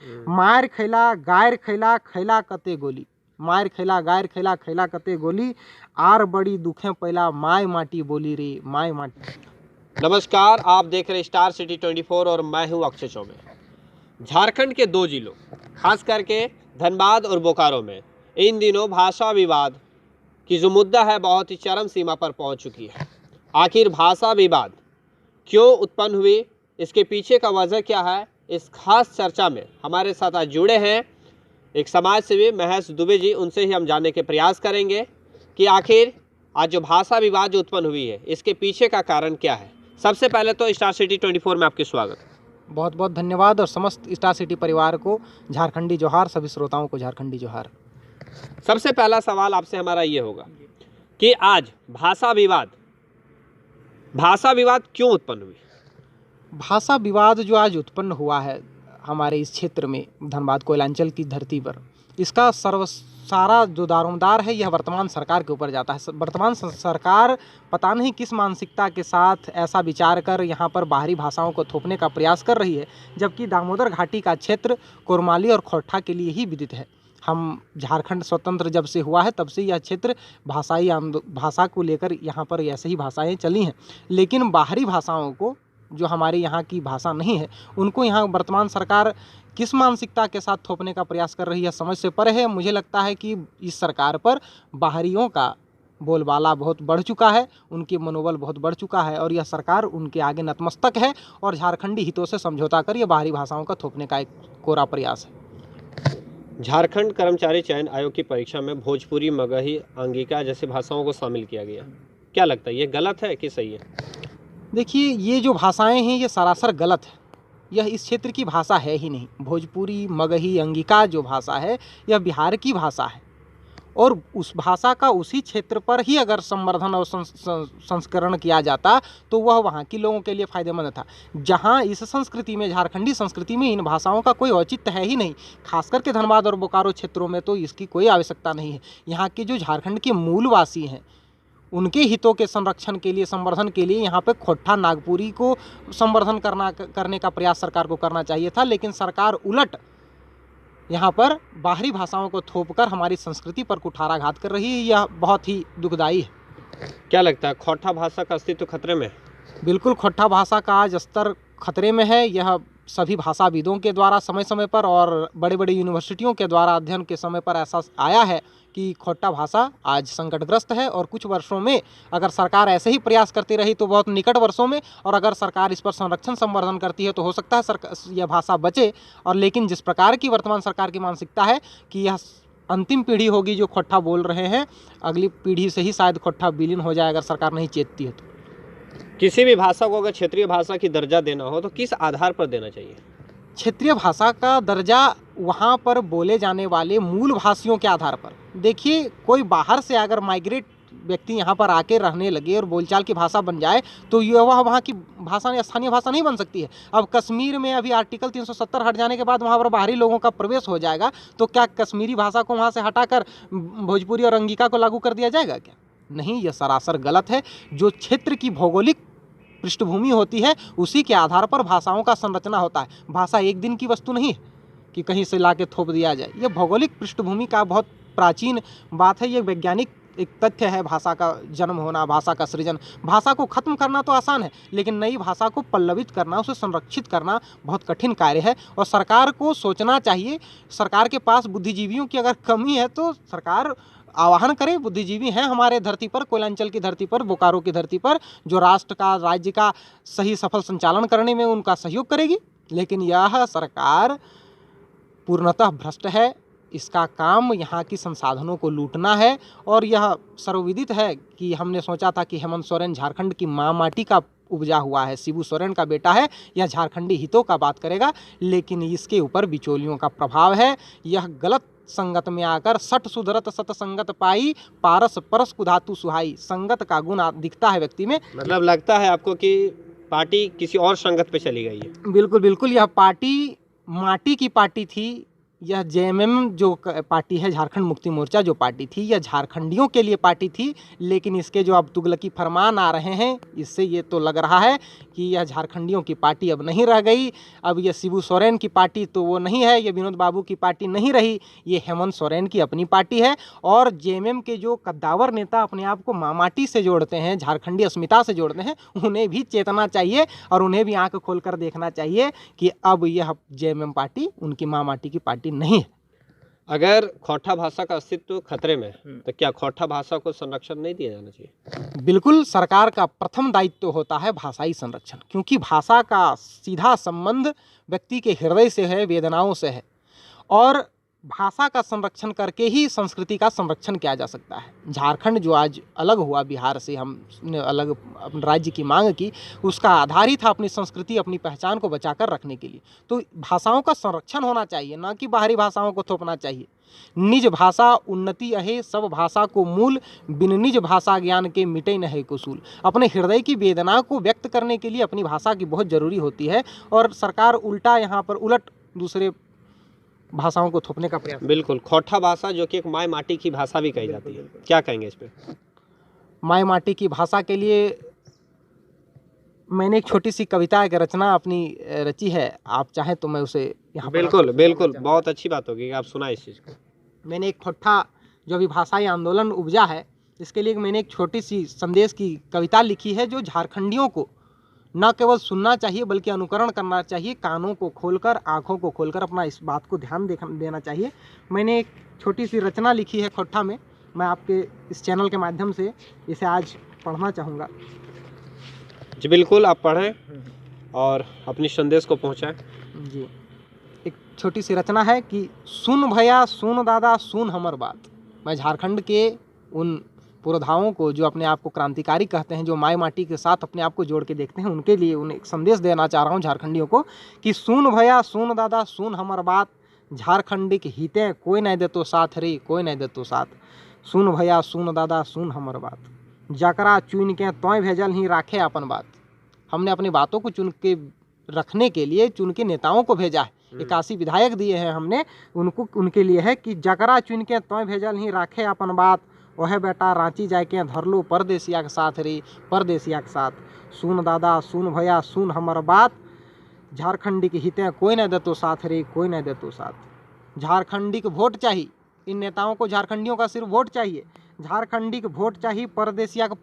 मार खैला गायर खैला खैला कते गोली, मार खैला गायर खैला खैला कते गोली, आर बड़ी दुखें पहला माय माटी बोली रे माय माटी। नमस्कार, आप देख रहे स्टार सिटी 24 और मैं हूँ अक्षय चौबे। झारखंड के दो जिलों खास करके धनबाद और बोकारो में इन दिनों भाषा विवाद की जो मुद्दा है बहुत ही चरम सीमा पर पहुंच चुकी है। आखिर भाषा विवाद क्यों उत्पन्न हुई, इसके पीछे का वजह क्या है, इस खास चर्चा में हमारे साथ आज जुड़े हैं एक समाज सेवी महेश दुबे जी। उनसे ही हम जानने के प्रयास करेंगे कि आखिर आज जो भाषा विवाद जो उत्पन्न हुई है इसके पीछे का कारण क्या है। सबसे पहले तो स्टार सिटी 24 में आपके स्वागत। बहुत बहुत धन्यवाद और समस्त स्टार सिटी परिवार को झारखंडी जोहार, सभी श्रोताओं को झारखंडी जोहार। सबसे पहला सवाल आपसे हमारा ये होगा कि आज भाषा विवाद क्यों उत्पन्न हुई? भाषा विवाद जो आज उत्पन्न हुआ है हमारे इस क्षेत्र में, धनबाद कोयलांचल की धरती पर, इसका सारा जो दारोमदार है यह वर्तमान सरकार के ऊपर जाता है। वर्तमान सरकार पता नहीं किस मानसिकता के साथ ऐसा विचार कर यहाँ पर बाहरी भाषाओं को थोपने का प्रयास कर रही है, जबकि दामोदर घाटी का क्षेत्र कोरमाली और खोरठा के लिए ही विदित है। हम झारखंड स्वतंत्र जब से हुआ है तब से यह क्षेत्र भाषा को लेकर यहाँ पर ऐसे ही भाषाएँ चली हैं, लेकिन बाहरी भाषाओं को जो हमारे यहाँ की भाषा नहीं है उनको यहाँ वर्तमान सरकार किस मानसिकता के साथ थोपने का प्रयास कर रही है समझ से परे है। मुझे लगता है कि इस सरकार पर बाहरियों का बोलबाला बहुत बढ़ चुका है, उनके मनोबल बहुत बढ़ चुका है और यह सरकार उनके आगे नतमस्तक है और झारखंडी हितों से समझौता कर यह बाहरी भाषाओं का थोपने का एक कोरा प्रयास है। झारखंड कर्मचारी चयन आयोग की परीक्षा में भोजपुरी, मगही, अंगिका जैसी भाषाओं को शामिल किया गया। क्या लगता है ये गलत है कि सही है? देखिए, ये जो भाषाएं हैं ये सरासर गलत है। यह इस क्षेत्र की भाषा है ही नहीं। भोजपुरी, मगही, अंगिका जो भाषा है यह बिहार की भाषा है और उस भाषा का उसी क्षेत्र पर ही अगर संवर्धन और संस्करण किया जाता तो वह वहाँ के लोगों के लिए फ़ायदेमंद था। जहाँ इस संस्कृति में, झारखंडी संस्कृति में, इन भाषाओं का कोई औचित्य है ही नहीं। खास करके धनबाद और बोकारो क्षेत्रों में तो इसकी कोई आवश्यकता नहीं है। यहाँ के जो झारखंड के मूलवासी हैं उनके हितों के संरक्षण के लिए, संवर्धन के लिए यहाँ पे खोरठा, नागपुरी को संवर्धन करने का प्रयास सरकार को करना चाहिए था, लेकिन सरकार उलट यहाँ पर बाहरी भाषाओं को थोपकर हमारी संस्कृति पर कुठाराघात कर रही है। यह बहुत ही दुखदायी है। क्या लगता है खोरठा भाषा का अस्तित्व खतरे में? बिल्कुल, खोरठा भाषा का आज स्तर खतरे में है। यह सभी भाषाविदों के द्वारा समय समय पर और बड़े बड़े यूनिवर्सिटियों के द्वारा अध्ययन के समय पर ऐसा आया है कि खोरठा भाषा आज संकटग्रस्त है और कुछ वर्षों में अगर सरकार ऐसे ही प्रयास करती रही तो बहुत निकट वर्षों में, और अगर सरकार इस पर संरक्षण संवर्धन करती है तो हो सकता है यह भाषा बचे। और लेकिन जिस प्रकार की वर्तमान सरकार की मानसिकता है कि यह अंतिम पीढ़ी होगी जो खोरठा बोल रहे हैं, अगली पीढ़ी से ही शायद खोरठा विलीन हो जाए अगर सरकार नहीं चेतती है तो। किसी भी भाषा को अगर क्षेत्रीय भाषा की दर्जा देना हो तो किस आधार पर देना चाहिए? क्षेत्रीय भाषा का दर्जा वहाँ पर बोले जाने वाले मूल भाषियों के आधार पर। देखिए, कोई बाहर से अगर माइग्रेट व्यक्ति यहाँ पर आके रहने लगे और बोलचाल की भाषा बन जाए तो यह वहाँ की भाषा स्थानीय भाषा नहीं बन सकती है। अब कश्मीर में अभी आर्टिकल 370 हट जाने के बाद वहाँ पर बाहरी लोगों का प्रवेश हो जाएगा तो क्या कश्मीरी भाषा को वहाँ से हटाकर भोजपुरी और अंगिका को लागू कर दिया जाएगा क्या? नहीं, यह सरासर गलत है। जो क्षेत्र की भौगोलिक पृष्ठभूमि होती है उसी के आधार पर भाषाओं का संरचना होता है। भाषा एक दिन की वस्तु नहीं है कि कहीं से लाके थोप दिया जाए। यह भौगोलिक पृष्ठभूमि का बहुत प्राचीन बात है। ये वैज्ञानिक एक तथ्य है भाषा का जन्म होना, भाषा का सृजन। भाषा को खत्म करना तो आसान है, लेकिन नई भाषा को पल्लवित करना, उसे संरक्षित करना बहुत कठिन कार्य है। और सरकार को सोचना चाहिए, सरकार के पास बुद्धिजीवियों की अगर कमी है तो सरकार आह्वान करे। बुद्धिजीवी हैं हमारे धरती पर, कोयलांचल की धरती पर, बोकारो की धरती पर, जो राष्ट्र का, राज्य का सही सफल संचालन करने में उनका सहयोग करेगी। लेकिन यह सरकार पूर्णतः भ्रष्ट है। इसका काम यहाँ की संसाधनों को लूटना है और यह सर्वविदित है कि हमने सोचा था कि हेमंत सोरेन झारखंड की माँ माटी का उपजा हुआ है, शिबू सोरेन का बेटा है, यह झारखंडी हितों का बात करेगा, लेकिन इसके ऊपर बिचौलियों का प्रभाव है। यह गलत संगत में आकर सठ सुधरत सत संगत पाई, पारस परस कुधातु सुहाई। संगत का गुण दिखता है व्यक्ति में। मतलब लगता है आपको कि पार्टी किसी और संगत पे चली गई है? बिल्कुल बिल्कुल, यह पार्टी माटी की पार्टी थी। यह जेएमएम जो पार्टी है, झारखंड मुक्ति मोर्चा जो पार्टी थी, यह झारखंडियों के लिए पार्टी थी, लेकिन इसके जो अब तुगलकी फरमान आ रहे हैं, इससे ये तो लग रहा है कि यह झारखंडियों की पार्टी अब नहीं रह गई। अब यह शिबू सोरेन की पार्टी तो वो नहीं है, ये विनोद बाबू की पार्टी नहीं रही, ये हेमंत सोरेन की अपनी पार्टी है। और जेएमएम के जो कद्दावर नेता अपने आप को मामाटी से जोड़ते हैं, झारखंडी अस्मिता से जोड़ते हैं, उन्हें भी चेतना चाहिए और उन्हें भी आंख खोलकर देखना चाहिए कि अब यह जेएमएम पार्टी उनकी मामाटी की पार्टी नहीं है। अगर खोटा भाषा का अस्तित्व खतरे में है तो क्या खोटा भाषा को संरक्षण नहीं दिया जाना चाहिए? बिल्कुल, सरकार का प्रथम दायित्व होता है भाषाई संरक्षण, क्योंकि भाषा का सीधा संबंध व्यक्ति के हृदय से है, वेदनाओं से है, और भाषा का संरक्षण करके ही संस्कृति का संरक्षण किया जा सकता है। झारखंड जो आज अलग हुआ बिहार से, हमने अलग अपने राज्य की मांग की, उसका आधार ही था अपनी संस्कृति, अपनी पहचान को बचाकर रखने के लिए। तो भाषाओं का संरक्षण होना चाहिए, ना कि बाहरी भाषाओं को थोपना चाहिए। निज भाषा उन्नति अहे, सब भाषा को मूल, बिन निज भाषा ज्ञान के मिटे न है कुसूल। अपने हृदय की वेदना को व्यक्त करने के लिए अपनी भाषा की बहुत ज़रूरी होती है, और सरकार उल्टा यहाँ पर उलट दूसरे भाषाओं को थोपने का प्रयास। बिल्कुल, खोटा भाषा जो कि एक माय माटी की भाषा भी कही जाती है, क्या कहेंगे इस पे? माय माटी की भाषा के लिए मैंने एक छोटी सी कविता एक रचना अपनी रची है, आप चाहें तो मैं उसे यहाँ पर। बिल्कुल बिल्कुल, बहुत अच्छी बात होगी, आप सुना इस चीज़ को। मैंने एक खोटा जो अभी भाषाई आंदोलन उपजा है, इसके लिए मैंने एक छोटी सी संदेश की कविता लिखी है, जो झारखंडियों को न केवल सुनना चाहिए बल्कि अनुकरण करना चाहिए। कानों को खोलकर, आँखों को खोलकर अपना इस बात को ध्यान देना चाहिए। मैंने एक छोटी सी रचना लिखी है खोटा में, मैं आपके इस चैनल के माध्यम से इसे आज पढ़ना चाहूँगा। जी बिल्कुल, आप पढ़ें और अपनी संदेश को पहुँचाएं। जी, एक छोटी सी रचना है कि सुन भैया सुन दादा सुन हमर बात। मैं झारखंड के उन पुरोधाओं को जो अपने आप को क्रांतिकारी कहते हैं, जो माय माटी के साथ अपने आप को जोड़ के देखते हैं, उनके लिए उन्हें एक संदेश देना चाह रहा हूँ झारखंडियों को कि सुन भैया सुन दादा सुन हमर बात, झारखंडी के हिते कोई नहीं दे तो साथ रे, कोई नहीं दे तो साथ। सुन भैया सुन दादा सुन हमर बात, जकरा चुन के तोय भेजल ही राखे अपन बात। हमने अपनी बातों को चुन के रखने के लिए चुन के नेताओं को भेजा है। 81 विधायक दिए हैं हमने उनको, उनके लिए है कि जकरा चुन के तोय भेजल ही राखे अपन बात, वह बेटा रांची जाके धर लो परदेसिया के साथ रे, परदेसिया के साथ। सुन दादा सुन भैया सुन हमर बात, झारखंडी के हिते कोई नहीं देतो साथ रे, कोई नहीं देतो साथ। झारखंडी के वोट चाहिए, इन नेताओं को झारखंडियों का सिर्फ वोट चाहिए। झारखंडी के वोट चाहिए, परदेसिया का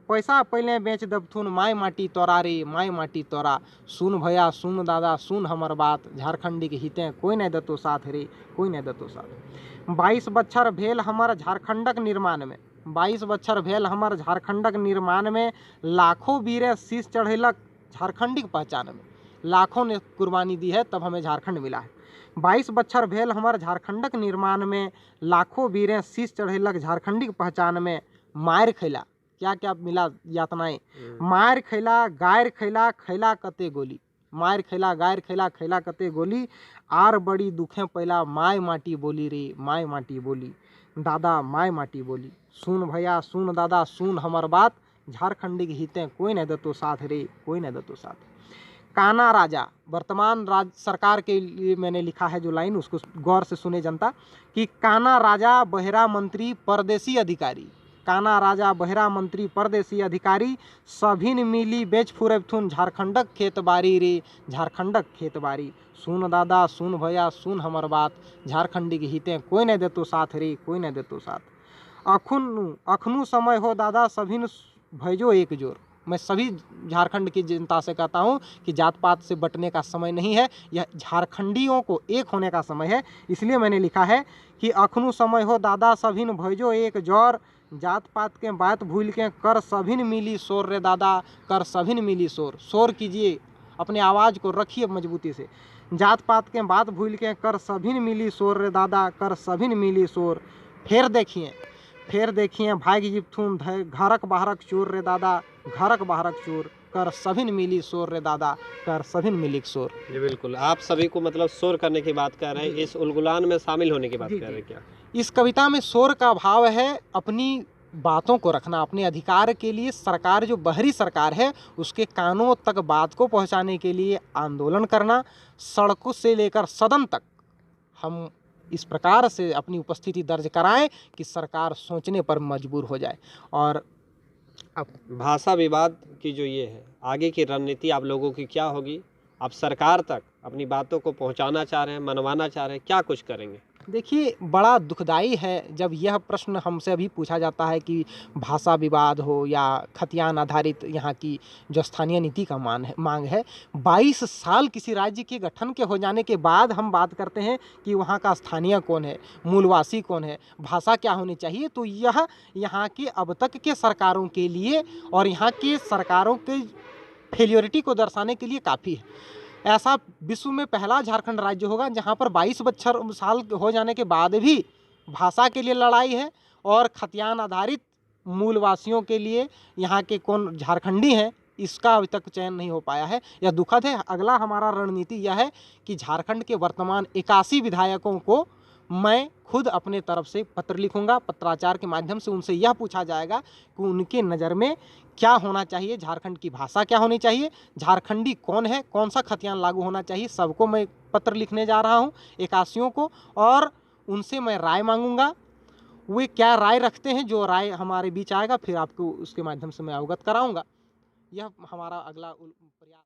पैसा पहले बेच दबथुन माय माटी तोरा रे, माय माटी तोरा। सुन भैया सुन दादा सुन हमर बात, झारखंडी के हिते कोई नहीं देतो साथ रे, कोई नहीं देतो साथ। 22 बच्छर भेल हमर झारखंडक निर्माण में, 22 बच्छर भेल हमर झारखंडक निर्माण में, लाखों वीरे शीश चढ़ेलक झारखंडी की पहचान में। लाखों ने कुर्बानी दी है तब हमें झारखंड मिला है। 22 बच्छर भेल हमर झारखंडक निर्माण में, लाखों वीरे शीश चढ़ेलक झारखंडी की पहचान में। मार खैला, क्या क्या मिला यातनाएं। मार खैला गायर खैला, खैला कते गोली। मार खैला गायर खैला, खैला कते गोली। आर बड़ी दुखे पैला, माय माटी बोली रे, माय माटी बोली। दादा माय माटी बोली। सुन भैया सुन दादा सुन हमर बात, झारखंडी के हिते कोई नहीं देतो साथ रे, कोई नहीं देतो साथ। काना राजा, वर्तमान सरकार के लिए मैंने लिखा है जो लाइन, उसको गौर से सुने जनता कि काना राजा बहेरा मंत्री परदेसी अधिकारी, काना राजा बहेरा मंत्री परदेसी अधिकारी, सभिन मिली बेच फुरेथुन झारखंडक खेतबारी रे, झारखंडक खेतबारी। सुन दादा सुन भैया सुन हमर बात, झारखंडी के हिते कोई नहीं देतो साथ रे, कोई नहीं देतो साथ। अखनू समय हो दादा सभिन भैजो एक जोर। मैं सभी झारखंड की जनता से कहता हूँ कि जात पात से बटने का समय नहीं है, यह झारखंडियों को एक होने का समय है। इसलिए मैंने लिखा है कि अखनू समय हो दादा सभिन भैजो एक जोर, जात पात के बात भूल के कर सभिन मिली शोर रे दादा, कर सभिन मिली शोर। शोर कीजिए, अपने आवाज़ को रखिए मजबूती से। जात पात के बात भूल के कर सभिन मिली शोर रे दादा, कर सभिन मिली शोर। फिर देखिए भाग जिप्थुन घरक बाहरक चोर रे दादा, घरक बाहरक चोर। कर सभिन मिली शोर रे दादा, कर सभिन मिली शोर। जी बिल्कुल, आप सभी को मतलब शोर करने की बात कर रहे हैं, इस उलगुलान में शामिल होने की बात कर रहे हैं क्या? इस कविता में शोर का भाव है अपनी बातों को रखना, अपने अधिकार के लिए। सरकार जो बहरी सरकार है उसके कानों तक बात को पहुंचाने के लिए आंदोलन करना, सड़कों से लेकर सदन तक हम इस प्रकार से अपनी उपस्थिति दर्ज कराएं कि सरकार सोचने पर मजबूर हो जाए। और अब भाषा विवाद की जो ये है, आगे की रणनीति आप लोगों की क्या होगी? आप सरकार तक अपनी बातों को पहुंचाना चाह रहे हैं, मनवाना चाह रहे हैं, क्या कुछ करेंगे? देखिए, बड़ा दुखदाई है जब यह प्रश्न हमसे अभी पूछा जाता है कि भाषा विवाद हो या खतियान आधारित यहाँ की जो स्थानीय नीति का मांग है। 22 साल किसी राज्य के गठन के हो जाने के बाद हम बात करते हैं कि वहाँ का स्थानीय कौन है, मूलवासी कौन है, भाषा क्या होनी चाहिए। तो यह यहाँ की अब तक के सरकारों के लिए और यहाँ की सरकारों के फेलियोरिटी को दर्शाने के लिए काफ़ी है। ऐसा विश्व में पहला झारखंड राज्य होगा जहाँ पर 22 साल हो जाने के बाद भी भाषा के लिए लड़ाई है और खतियान आधारित मूलवासियों के लिए यहाँ के कौन झारखंडी हैं इसका अभी तक चयन नहीं हो पाया है। यह दुखद है। अगला हमारा रणनीति यह है कि झारखंड के वर्तमान 81 विधायकों को मैं खुद अपने तरफ से पत्र लिखूंगा। पत्राचार के माध्यम से उनसे यह पूछा जाएगा कि उनके नज़र में क्या होना चाहिए, झारखंड की भाषा क्या होनी चाहिए, झारखंडी कौन है, कौन सा खतियान लागू होना चाहिए। सबको मैं पत्र लिखने जा रहा हूँ 81 को, और उनसे मैं राय मांगूंगा। वे क्या राय रखते हैं, जो राय हमारे बीच आएगा फिर आपको उसके माध्यम से मैं अवगत कराऊंगा। यह हमारा अगला प्रयास।